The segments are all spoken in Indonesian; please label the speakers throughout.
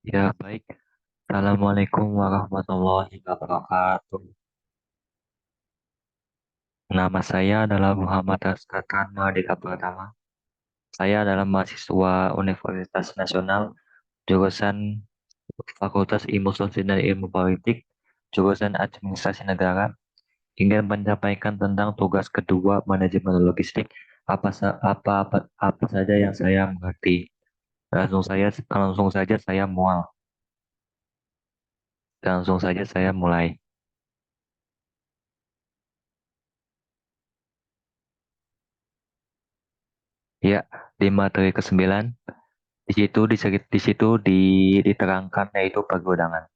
Speaker 1: Ya, baik. Assalamualaikum warahmatullahi wabarakatuh. Nama saya adalah Muhammad Raskakan Mardika Pratama. Saya adalah mahasiswa Universitas Nasional, jurusan Fakultas Ilmu Sosial dan Ilmu Politik, jurusan Administrasi Negara, ingin menyampaikan tentang tugas kedua manajemen logistik, apa saja yang saya mengerti. Langsung saja saya mual. Langsung saja saya mulai. Ya, di materi ke-9 diterangkan yaitu pergudangan.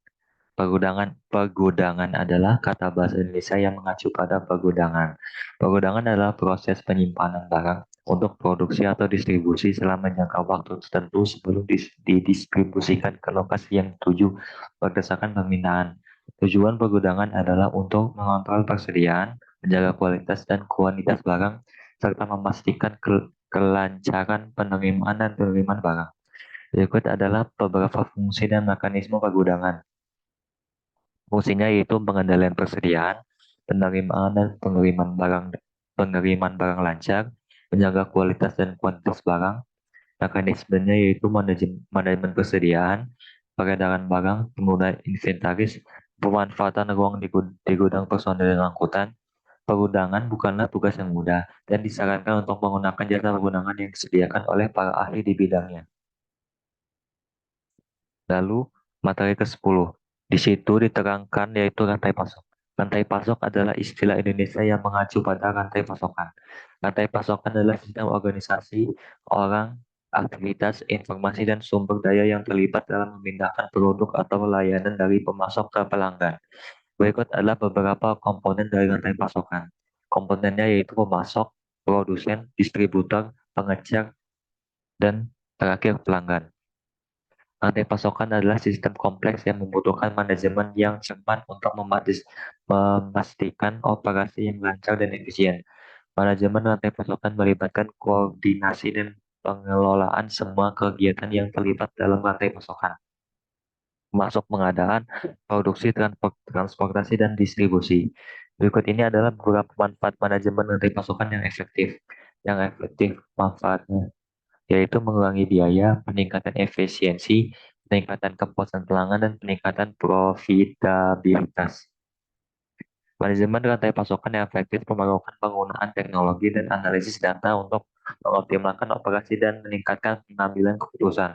Speaker 1: Pergudangan adalah kata bahasa Indonesia yang mengacu pada pergudangan. Pergudangan adalah proses penyimpanan barang untuk produksi atau distribusi selama jangka waktu tertentu sebelum didistribusikan ke lokasi yang dituju berdasarkan permintaan. Tujuan pergudangan adalah untuk mengontrol persediaan, menjaga kualitas dan kuantitas barang, serta memastikan kelancaran penerimaan dan penerimaan barang. Berikut adalah beberapa fungsi dan mekanisme pergudangan. Fungsinya yaitu pengendalian persediaan, penerimaan dan pengiriman barang lancar, menjaga kualitas dan kuantitas barang. Mekanismenya yaitu manajemen persediaan, peredaran barang, penggunaan inventaris, pemanfaatan ruang di gudang personil dan angkutan. Pergudangan bukanlah tugas yang mudah dan disarankan untuk menggunakan jasa pergudangan yang disediakan oleh para ahli di bidangnya. Lalu materi ke-10. Di situ diterangkan yaitu rantai pasok. Rantai pasok adalah istilah Indonesia yang mengacu pada rantai pasokan. Rantai pasokan adalah sistem organisasi, orang, aktivitas, informasi, dan sumber daya yang terlibat dalam memindahkan produk atau layanan dari pemasok ke pelanggan. Berikut adalah beberapa komponen dari rantai pasokan. Komponennya yaitu pemasok, produsen, distributor, pengecer, dan terakhir pelanggan. Rantai pasokan adalah sistem kompleks yang membutuhkan manajemen yang cermat untuk memastikan operasi yang lancar dan efisien. Manajemen rantai pasokan melibatkan koordinasi dan pengelolaan semua kegiatan yang terlibat dalam rantai pasokan, termasuk pengadaan, produksi, transportasi, dan distribusi. Berikut ini adalah beberapa manfaat manajemen rantai pasokan yang efektif. Yang efektif manfaatnya yaitu mengurangi biaya, peningkatan efisiensi, peningkatan kepuasan pelanggan, dan peningkatan profitabilitas. Manajemen rantai pasokan yang efektif memerlukan penggunaan teknologi dan analisis data untuk mengoptimalkan operasi dan meningkatkan pengambilan keputusan.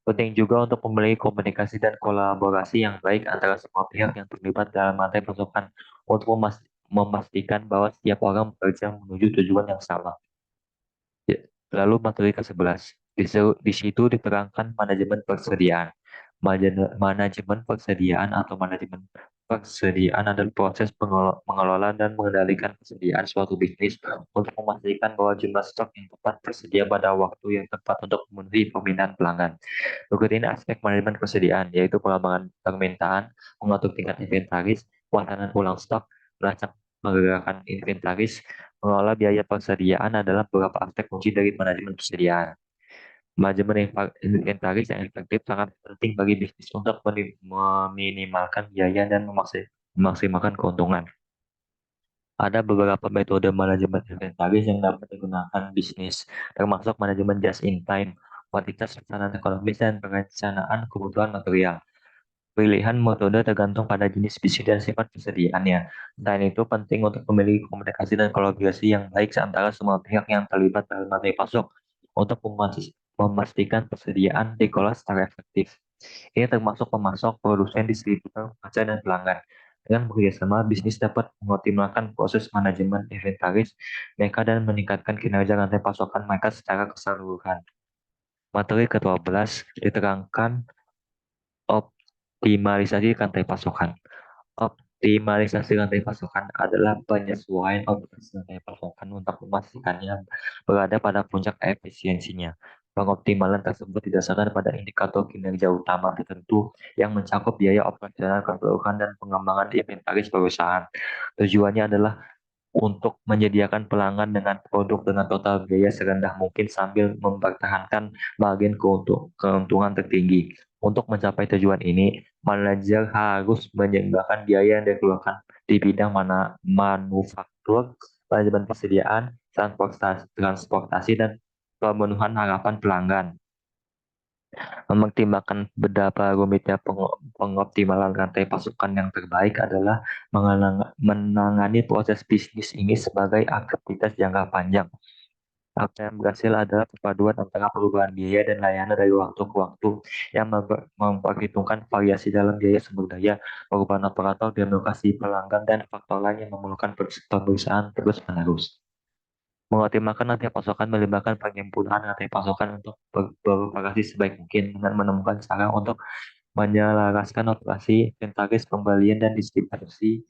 Speaker 1: Penting juga untuk memiliki komunikasi dan kolaborasi yang baik antara semua pihak yang terlibat dalam rantai pasokan untuk memastikan bahwa setiap orang bekerja menuju tujuan yang sama. Ya, lalu materi ke-11. Di situ diterangkan manajemen persediaan. Manajemen persediaan atau manajemen persediaan adalah proses mengelola dan mengendalikan persediaan suatu bisnis untuk memastikan bahwa jumlah stok yang tepat tersedia pada waktu yang tepat untuk memenuhi permintaan pelanggan. Berikut ini aspek manajemen persediaan, yaitu pengembangan permintaan, mengatur tingkat inventaris, pelaksanaan ulang stok, melacak menggerakkan inventaris, mengelola biaya persediaan adalah beberapa aspek kunci dari manajemen persediaan. Manajemen inventaris yang efektif sangat penting bagi bisnis untuk meminimalkan biaya dan memaksimalkan keuntungan. Ada beberapa metode manajemen inventaris yang dapat digunakan bisnis, termasuk manajemen just in time, kuantitas pesanan ekonomis, dan perencanaan kebutuhan material. Pilihan metode tergantung pada jenis bisnis dan sifat persediaannya. Selain itu, penting untuk memiliki komunikasi dan kolaborasi yang baik antara semua pihak yang terlibat dalam rantai pasok untuk memastikan persediaan dikelola secara efektif. Ini termasuk pemasok, produsen, distributor, pengecer, dan pelanggan. Dengan bekerjasama, bisnis dapat mengoptimalkan proses manajemen inventaris mereka dan meningkatkan kinerja rantai pasokan mereka secara keseluruhan. Materi ke-12 diterangkan optimalisasi rantai pasokan. Optimalisasi rantai pasokan adalah penyesuaian operasi rantai pasokan untuk memastikannya berada pada puncak efisiensinya. Pengoptimalan tersebut didasarkan pada indikator kinerja utama tertentu yang mencakup biaya operasional keseluruhan dan pengembangan inventaris perusahaan. Tujuannya adalah untuk menyediakan pelanggan dengan produk dengan total biaya serendah mungkin sambil mempertahankan margin keuntungan tertinggi. Untuk mencapai tujuan ini, manajer harus menyeimbangkan biaya yang dikeluarkan di bidang manufaktur, manajemen persediaan, transportasi dan pemenuhan harapan pelanggan. Mempertimbangkan betapa rumitnya pengoptimalan rantai pasokan yang terbaik adalah menangani proses bisnis ini sebagai aktivitas jangka panjang. Apa yang berhasil adalah perpaduan antara perubahan biaya dan layanan dari waktu ke waktu yang memperhitungkan variasi dalam biaya sumber daya, perubahan operator, demokrasi pelanggan, dan faktor lain yang memerlukan perusahaan terus-menerus. Mengoptimalkan rantai pasokan melibatkan penyempurnaan rantai pasokan untuk beroperasi sebaik mungkin dengan menemukan cara untuk menyelaraskan operasi, inventaris, pembelian, dan distribusi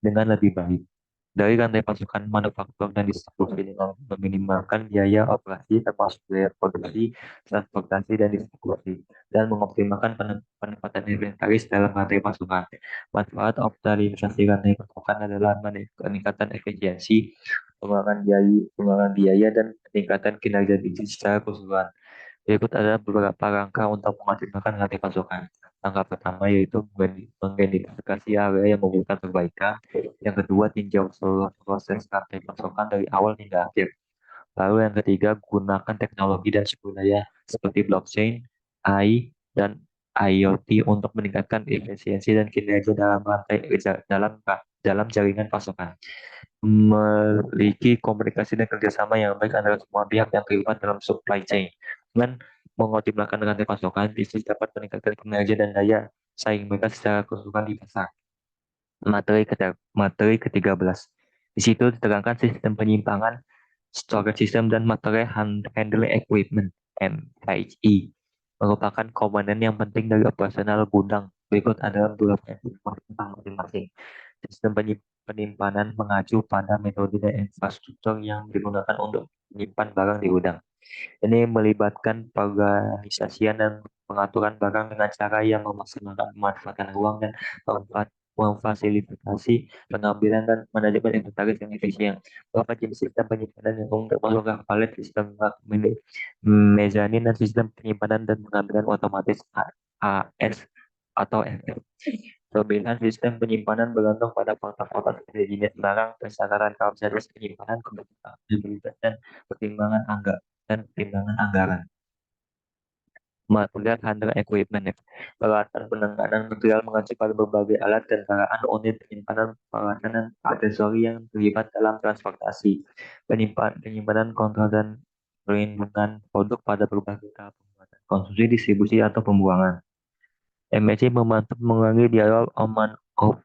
Speaker 1: dengan lebih baik. Dari rantai pasokan manufaktur dan distribusi dengan meminimalkan biaya operasi termasuk biaya produksi, transportasi, dan distribusi, dan mengoptimalkan penempatan inventaris dalam rantai pasokan. Manfaat optimalisasi rantai pasokan adalah peningkatan efisiensi, pengurangan biaya, dan peningkatan kinerja bisnis secara keseluruhan. Berikut adalah beberapa langkah untuk mengoptimalkan rantai pasokan. Langkah pertama yaitu mengidentifikasi area yang membutuhkan perbaikan. Yang kedua, tinjau seluruh proses rantai pasokan dari awal hingga akhir. Lalu yang ketiga, gunakan teknologi dan sumber daya seperti blockchain, AI, dan IoT untuk meningkatkan efisiensi dan kinerja dalam dalam jaringan pasokan. Memiliki komunikasi dan kerjasama yang baik antara semua pihak yang terlibat dalam supply chain. Dengan mengoptimalkan rantai pasokan, bisnis dapat meningkatkan kinerja dan daya saing mereka secara keseluruhan di pasar. Materi ke-13. Di situ diterangkan sistem penyimpangan, storage system, dan material handling equipment (MHE) merupakan komponen yang penting dari operasional gudang. Berikut adalah beberapa informasi tentang masing-masing. Sistem penyimpanan mengacu pada metode dan infrastruktur yang digunakan untuk menyimpan barang di gudang. Ini melibatkan pengorganisasian dan pengaturan barang dengan cara yang memaksimalkan pemanfaatan ruang dan memfasilitasi pengambilan dan manajemen inventaris yang efisien. Beberapa jenis sistem penyimpanan yang umum termasuk palet, sistem rak, mezanin, dan sistem penyimpanan dan pengambilan otomatis AS atau FF. Perbedaan sistem penyimpanan bergantung pada faktor-faktor seperti jenis barang, kesadaran kapasitas penyimpanan, kompatibilitas, dan pertimbangan anggaran. Material handling equipment, ya. Peralatan penanganan material mengacu pada berbagai alat kendaraan, unit penyimpanan, peralatan, dan aksesori yang terlibat dalam transportasi, penyimpanan, kontrol, dan perlindungan produk pada berbagai tahap pembuatan, konsumsi, distribusi, atau pembuangan. MSC membantu mengurangi dialog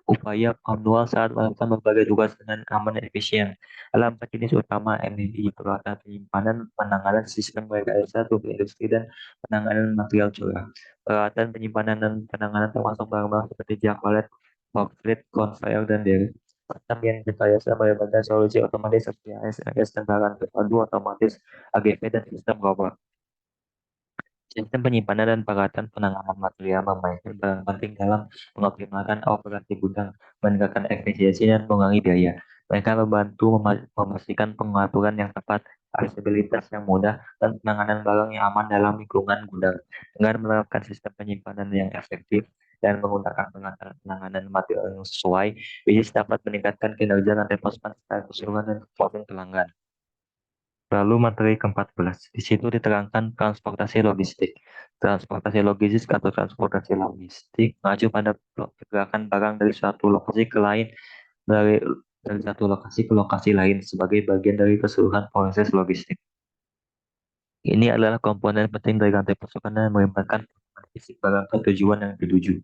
Speaker 1: upaya manual saat melakukan berbagai tugas dengan aman dan efisien. Dalam empat jenis utama MSI, peralatan penyimpanan, penanganan sistem rekayasa tubuh industri, dan penanganan material curah. Peralatan penyimpanan dan penanganan termasuk barang-barang seperti jak palet, forklift, conveyor, dan derek. Sistem yang direkayasa melibatkan solusi otomatis seperti ASRS, kendaraan terpadu otomatis, AGV, dan sistem robot. Sistem penyimpanan dan peralatan penanganan material memainkan peran penting dalam mengoptimalkan operasi gudang, meningkatkan efisiensi, dan mengurangi biaya. Mereka membantu memastikan pengaturan yang tepat, aksesibilitas yang mudah, dan penanganan barang yang aman dalam lingkungan gudang. Dengan menerapkan sistem penyimpanan yang efektif dan menggunakan penanganan material yang sesuai, bisnis dapat meningkatkan kinerja rantai pasokan secara keseluruhan dan kepuasan pelanggan. Lalu materi ke-14, di situ diterangkan transportasi logistik. Transportasi logistik atau transportasi logistik mengacu pada pergerakan barang dari suatu lokasi ke lain, dari dari satu lokasi ke lokasi lain sebagai bagian dari keseluruhan proses logistik. Ini adalah komponen penting dari rantai pasokan dan melibatkan fisik barang ke tujuan yang dituju.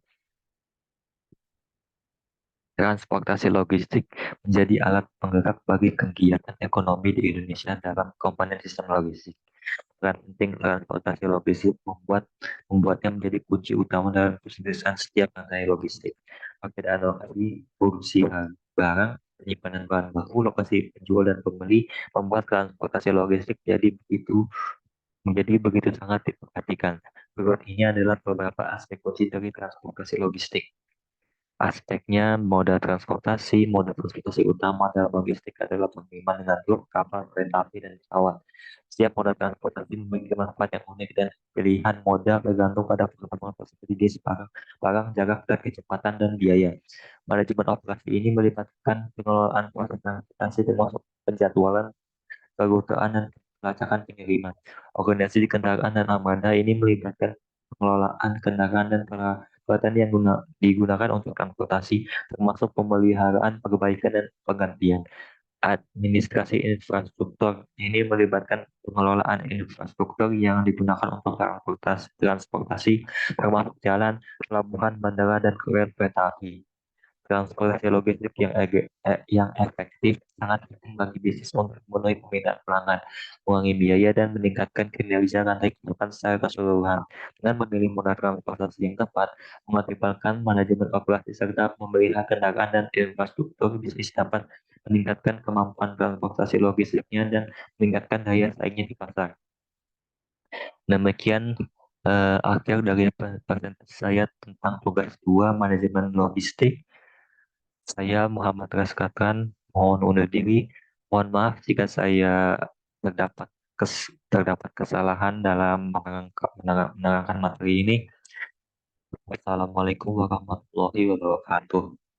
Speaker 1: Transportasi logistik menjadi alat penggerak bagi kegiatan ekonomi di Indonesia dalam komponen sistem logistik. Peran penting transportasi logistik membuatnya menjadi kunci utama dalam kesuksesan setiap rantai logistik. Perbedaan lokasi produksi barang, penyimpanan bahan baku, lokasi penjual dan pembeli membuat transportasi logistik menjadi begitu sangat diperhatikan. Berikut ini adalah beberapa aspek kunci dari transportasi logistik. Aspeknya, moda transportasi utama dalam logistik adalah pengiriman dengan truk, kapal, kereta api, dan pesawat. Setiap moda transportasi memiliki manfaat yang unik dan pilihan moda bergantung pada perkembangan jenis barang, jarak, dan kecepatan dan biaya. Manajemen operasi ini melibatkan pengelolaan proses transportasi termasuk penjadwalan, kerutaan, dan pelacakan pengiriman. Organisasi kendaraan dan armada ini melibatkan pengelolaan kendaraan dan peralatan yang digunakan untuk transportasi, termasuk pemeliharaan, perbaikan, dan penggantian. Administrasi infrastruktur ini melibatkan pengelolaan infrastruktur yang digunakan untuk transportasi termasuk jalan, pelabuhan, bandara, dan kereta api. Transportasi logistik yang efektif sangat penting bagi bisnis untuk memenuhi permintaan pelanggan, mengurangi biaya, dan meningkatkan kinerja rantai pasokan secara keseluruhan. Dengan memilih moda transportasi yang tepat, mengoptimalkan manajemen operasi serta memelihara kendaraan dan infrastruktur, bisnis dapat meningkatkan kemampuan transportasi logistiknya dan meningkatkan daya saingnya di pasar. Demikian akhir dari presentasi saya tentang tugas 2 manajemen logistik. Saya Muhammad Raskakan, mohon undur diri. Mohon maaf jika saya terdapat terdapat kesalahan dalam menerangkan materi ini. Wassalamualaikum warahmatullahi wabarakatuh.